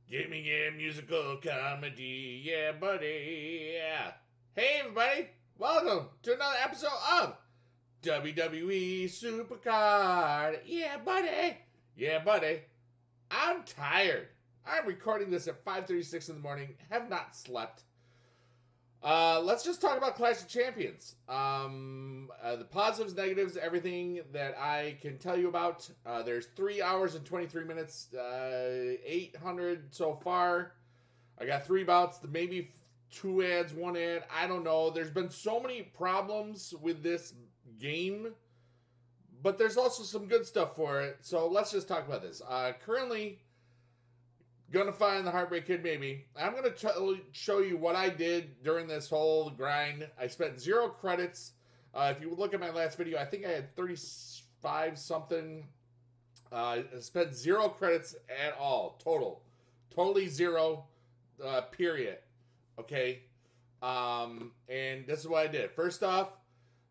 Gaming and musical comedy, yeah, buddy, yeah. Hey, everybody, welcome to another episode of WWE SuperCard, yeah, buddy, yeah, buddy. I'm tired. I'm recording this at 5:36 in the morning. Have not slept. Let's just talk about Clash of Champions. The positives, negatives, everything that I can tell you about. There's 3 hours and 23 minutes, 800 so far. I got 3 bouts, maybe 2 ads, 1 ad. I don't know. There's been so many problems with this game, but there's also some good stuff for it. So let's just talk about this. Currently, gonna find the Heartbreak Kid, maybe. I'm gonna show you what I did during this whole grind. I spent 0 credits. If you look at my last video, I think I had 35 something. I spent 0 credits at all, totally 0. Period. Okay. And this is what I did. First off,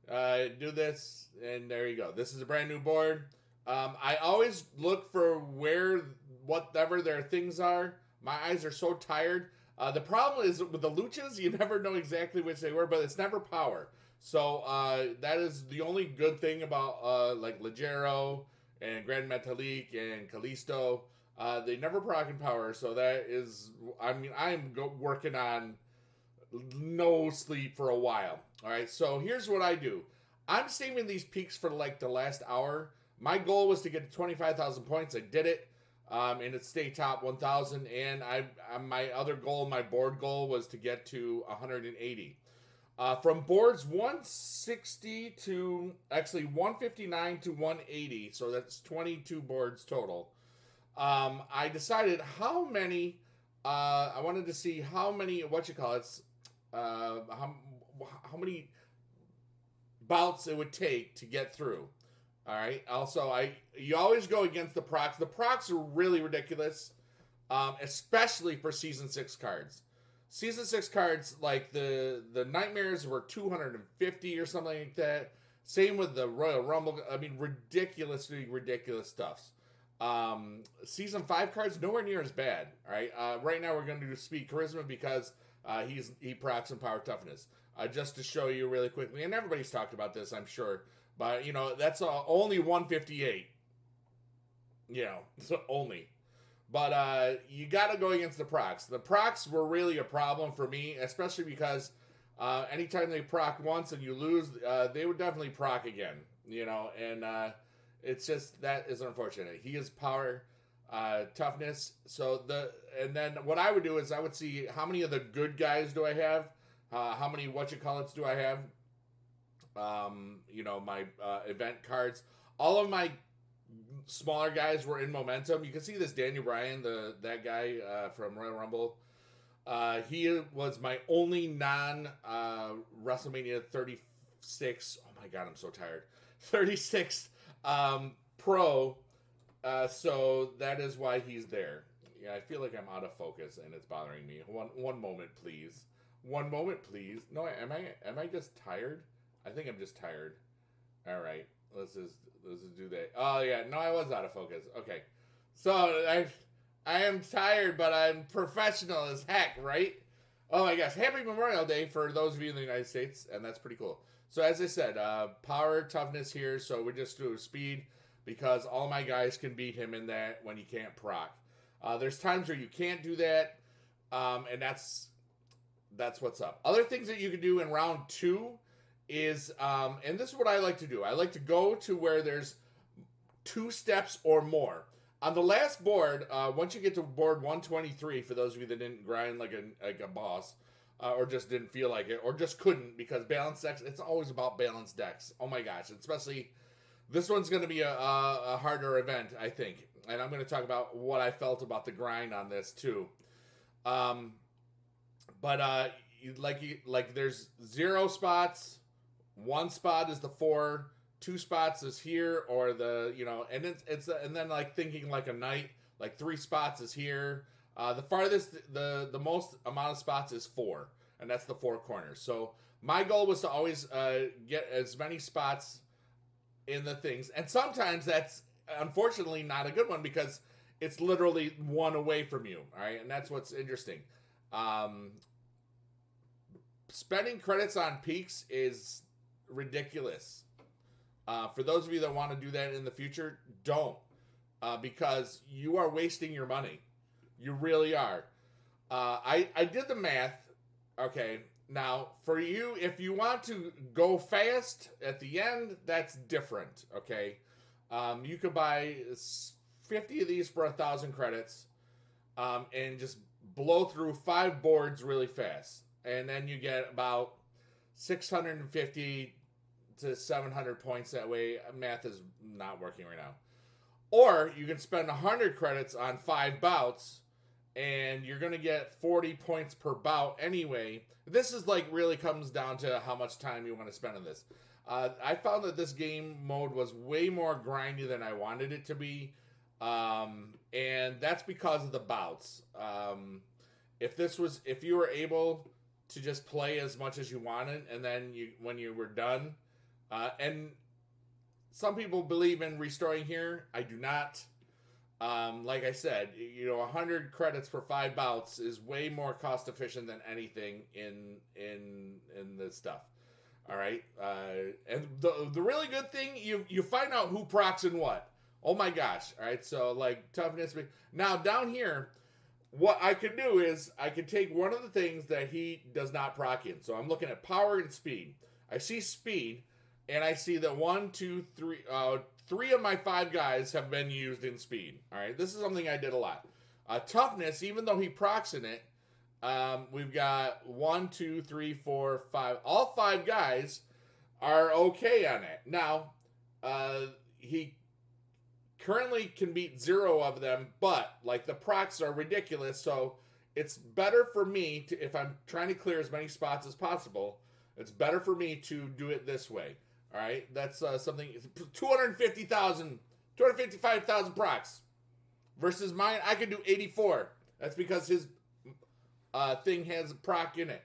do this, and there you go. This is a brand new board. I always look for whatever their things are. My eyes are so tired. The problem is with the luchas, you never know exactly which they were, but it's never power. So that is the only good thing about like Ligero and Grand Metalik and Kalisto. They never proc in power, so that is, I mean, I'm working on no sleep for a while. All right, so here's what I do. I'm saving these peaks for like the last hour. My goal was to get to 25,000 points. I did it. And it stayed top 1,000. And my other goal, my board goal, was to get to 180. From boards 160 to, actually 159 to 180, so that's 22 boards total. I decided how many, I wanted to see how many, how many bouts it would take to get through. All right. Also, you always go against the procs. The procs are really ridiculous, especially for Season 6 cards. Season 6 cards, like the Nightmares were 250 or something like that. Same with the Royal Rumble. I mean, ridiculously ridiculous stuffs. Season 5 cards, nowhere near as bad. All right. Right now, we're going to do Speed Charisma because he procs and Power Toughness. Just to show you really quickly, and everybody's talked about this, I'm sure. But, you know, that's only 158. You know, so only. But you got to go against the procs. The procs were really a problem for me, especially because anytime they proc once and you lose, they would definitely proc again. You know, and it's just, that is unfortunate. He is power, toughness. And then what I would do is I would see how many of the good guys do I have, how many do I have. You know, my event cards. All of my smaller guys were in momentum. You can see this Daniel Bryan, that guy from Royal Rumble. He was my only non WrestleMania 36. Oh my god, I'm so tired. 36 pro. So that is why he's there. Yeah, I feel like I'm out of focus and it's bothering me. One moment, please. One moment, please. No, am I just tired? I think I'm just tired. All right, let's just do that. Oh yeah, no, I was out of focus. Okay, so I am tired, but I'm professional as heck, right? Oh my gosh, Happy Memorial Day for those of you in the United States, and that's pretty cool. So as I said, power, toughness here. So we just do speed because all my guys can beat him in that when he can't proc. There's times where you can't do that, and that's what's up. Other things that you can do in round 2 is, and this is what I like to do. I like to go to where there's 2 steps or more. On the last board, once you get to board 123, for those of you that didn't grind like a boss, or just didn't feel like it, or just couldn't, because balanced decks, it's always about balanced decks. Oh my gosh, especially, this one's going to be a harder event, I think. And I'm going to talk about what I felt about the grind on this, too. But there's 0 spots. 1 spot is the 4, 2 spots is here, or the, you know, and and then like thinking like a knight, like 3 spots is here. The farthest, the most amount of spots is 4, and that's the 4 corners. So my goal was to always get as many spots in the things, and sometimes that's unfortunately not a good one because it's literally one away from you. All right, and that's what's interesting. Spending credits on peaks is ridiculous. For those of you that want to do that in the future, don't. Because you are wasting your money. You really are. I did the math. Okay, now for you, if you want to go fast at the end, that's different. Okay, you could buy 50 of these for 1,000 credits, and just blow through 5 boards really fast, and then you get about 650 to 700 points that way. Math is not working right now. Or you can spend 100 credits on 5 bouts, and you're going to get 40 points per bout anyway. This is like really comes down to how much time you want to spend on this. I found that this game mode was way more grindy than I wanted it to be. And that's because of the bouts. If you were able to just play as much as you wanted, and then when you were done, and some people believe in restoring here. I do not. Like I said, 100 credits for 5 bouts is way more cost efficient than anything in this stuff. All right, and the really good thing, you find out who procs and what. Oh my gosh! All right, so like toughness. Now down here, what I could do is I could take one of the things that he does not proc in. So I'm looking at power and speed. I see speed. And I see that 3 of my 5 guys have been used in speed. All right, this is something I did a lot. Toughness, even though he procs in it, we've got 1, 2, 3, 4, 5. All 5 guys are okay on it. Now, he currently can beat 0 of them, but like the procs are ridiculous. So it's better for me to, if I'm trying to clear as many spots as possible, it's better for me to do it this way. All right, that's something. 255,000 procs versus mine. I could do 84. That's because his thing has proc in it.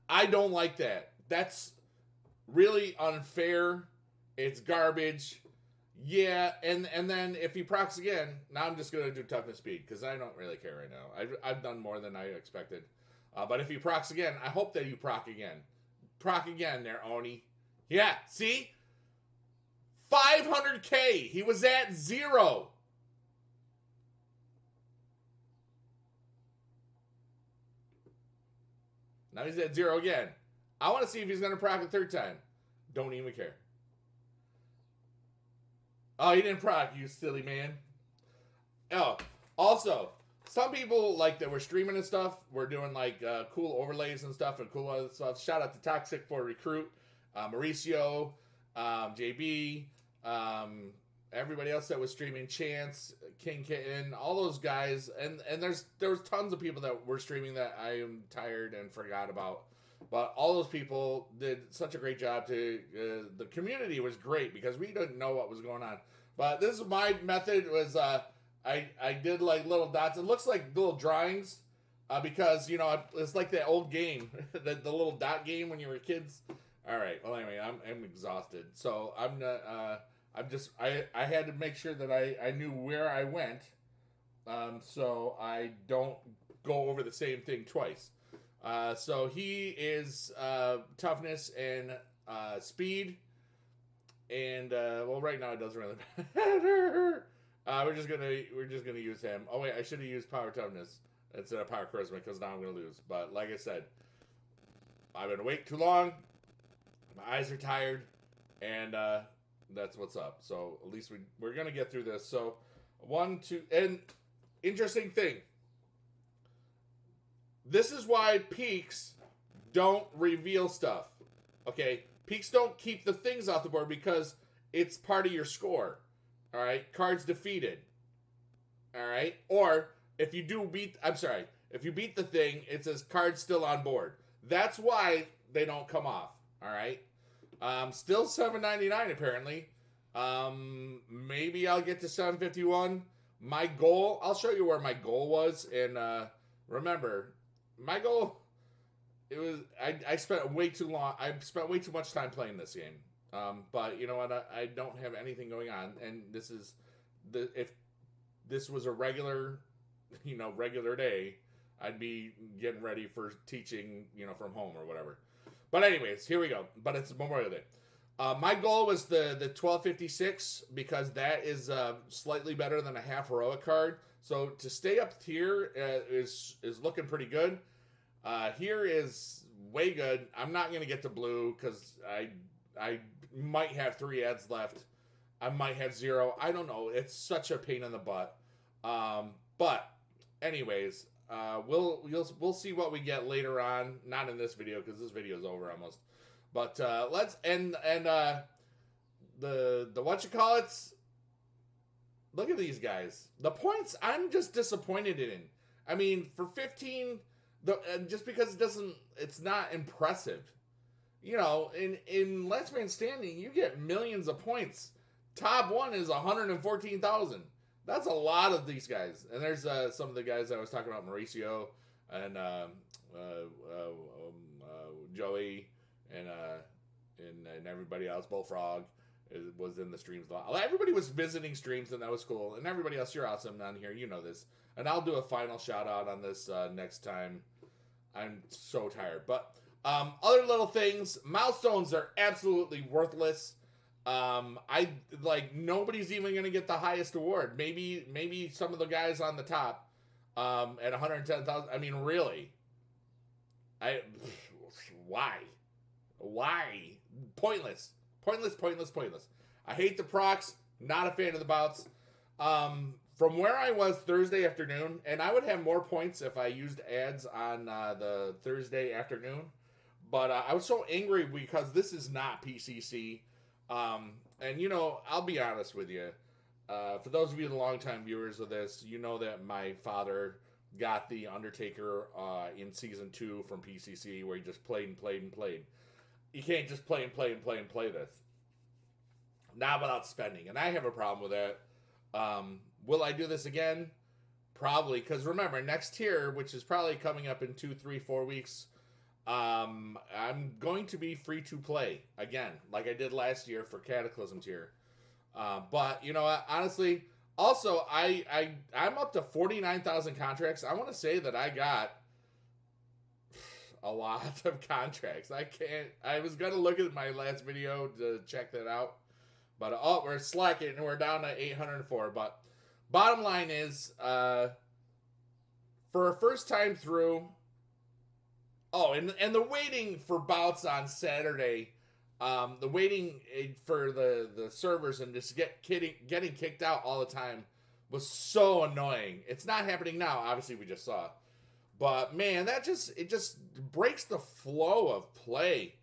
I don't like that. That's really unfair. It's garbage. Yeah, and then if he procs again, now I'm just gonna do toughness speed because I don't really care right now. I've done more than I expected. But if he procs again, I hope that you proc again. Proc again there, Oni. Yeah, see? 500K. He was at 0. Now he's at 0 again. I want to see if he's going to proc a 3rd time. Don't even care. Oh, he didn't proc, you silly man. Oh, also, some people like that we're streaming and stuff. We're doing like cool overlays and stuff and cool other stuff. Shout out to Toxic for Recruit, Mauricio, JB, everybody else that was streaming, Chance, King Kitten, all those guys. And there was tons of people that were streaming that I am tired and forgot about. But all those people did such a great job. The community was great because we didn't know what was going on. But this is my method was I did like little dots. It looks like little drawings because it's like that old game, the little dot game when you were kids. All right. Well, anyway, I'm exhausted, so I'm not. I had to make sure that I knew where I went, so I don't go over the same thing twice. So he is toughness and speed, and well, right now it doesn't really matter. We're just gonna use him. Oh wait, I should have used power toughness instead of power charisma because now I'm gonna lose. But like I said, I've been awake too long. My eyes are tired, and that's what's up. So at least we're gonna get through this. So 1, 2, and interesting thing. This is why peaks don't reveal stuff. Okay, peaks don't keep the things off the board because it's part of your score. All right, cards defeated. All right, or if you beat the thing, it says cards still on board. That's why they don't come off. All right, still $7.99 apparently. Maybe I'll get to 751. My goal, I'll show you where my goal was, and remember, my goal, it was I spent way too long. I spent way too much time playing this game. But you know what? I don't have anything going on, and this is if this was a regular, regular day, I'd be getting ready for teaching, from home or whatever. But anyways, here we go. But it's Memorial Day. My goal was the 1256 because that is slightly better than a half heroic card. So to stay up here is looking pretty good. Here is way good. I'm not gonna get to blue because I might have 3 ads left. I might have 0. I don't know. It's such a pain in the butt. But anyways, we'll see what we get later on. Not in this video because this video is over almost. But let's and the whatchamacallits. Look at these guys. The points I'm just disappointed in. I mean, for 15, just because it's not impressive. In Last Man Standing, you get millions of points. Top 1 is 114,000. That's a lot of these guys. And there's some of the guys I was talking about, Mauricio and Joey and everybody else. Bullfrog was in the streams a lot. Everybody was visiting streams, and that was cool. And everybody else, you're awesome on here. You know this. And I'll do a final shout out on this next time. I'm so tired. But other little things. Milestones are absolutely worthless. Nobody's even going to get the highest award. Maybe some of the guys on the top at 110,000. I mean, really? Why? Pointless. I hate the Procs. Not a fan of the Bouts. From where I was Thursday afternoon, and I would have more points if I used ads on the Thursday afternoon, but I was so angry because this is not PCC. And I'll be honest with you. For those of you the longtime viewers of this, you know that my father got the Undertaker in season 2 from PCC, where he just played and played and played. You can't just play and play and play and play this. Not without spending, and I have a problem with that. Will I do this again? Probably, because remember, next tier, which is probably coming up in 2, 3, 4 weeks, I'm going to be free to play again, like I did last year for Cataclysm tier. But you know what? Honestly, also I'm up to 49,000 contracts. I want to say that I got a lot of contracts. I was gonna look at my last video to check that out, but we're slacking and we're down to 804. But bottom line is, for a first time through. Oh, and the waiting for Bouts on Saturday, the waiting for the servers and just getting kicked out all the time was so annoying. It's not happening now. Obviously, we just saw, but man, it just breaks the flow of play.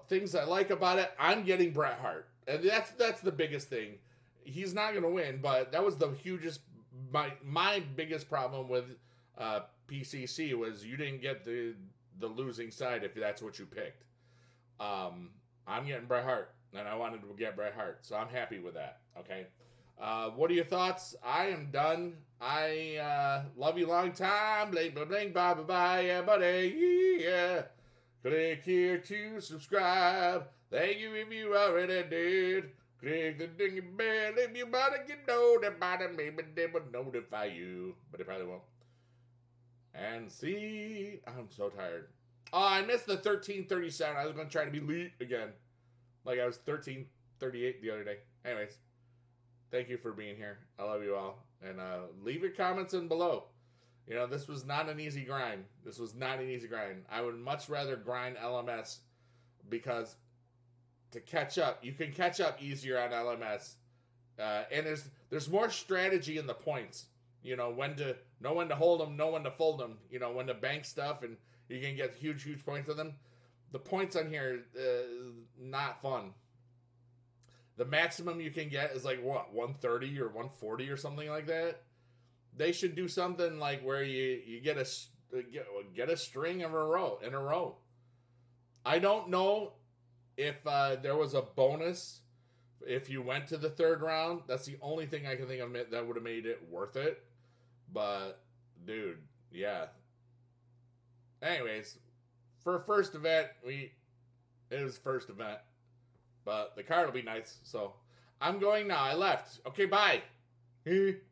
Things I like about it. I'm getting Bret Hart, and that's the biggest thing. He's not gonna win, but that was the hugest. My biggest problem with PCC was you didn't get the losing side if that's what you picked. I'm getting Bret Hart, and I wanted to get Bret Hart, so I'm happy with that. Okay. What are your thoughts? I am done. I love you long time. Blink, blink, blink, bye, bye, bye, yeah, buddy. Yeah. Click here to subscribe. Thank you if you already did. Click the dingy bell if you want to get notified. Maybe they will notify you, but they probably won't. And see, I'm so tired. Oh, I missed the 1337. I was going to try to be elite again. Like I was 1338 the other day. Anyways, thank you for being here. I love you all. And leave your comments in below. This was not an easy grind. I would much rather grind LMS because to catch up, you can catch up easier on LMS. And there's more strategy in the points. When to know when to hold them, know when to fold them. When to bank stuff, and you can get huge points with them. The points on here, not fun. The maximum you can get is like what, 130 or 140 or something like that. They should do something like where you get a string in a row. I don't know if there was a bonus if you went to the third round. That's the only thing I can think of that would have made it worth it. But, dude, yeah. Anyways, for first event, it was first event. But the card will be nice, so I'm going now. I left. Okay, bye. Eh.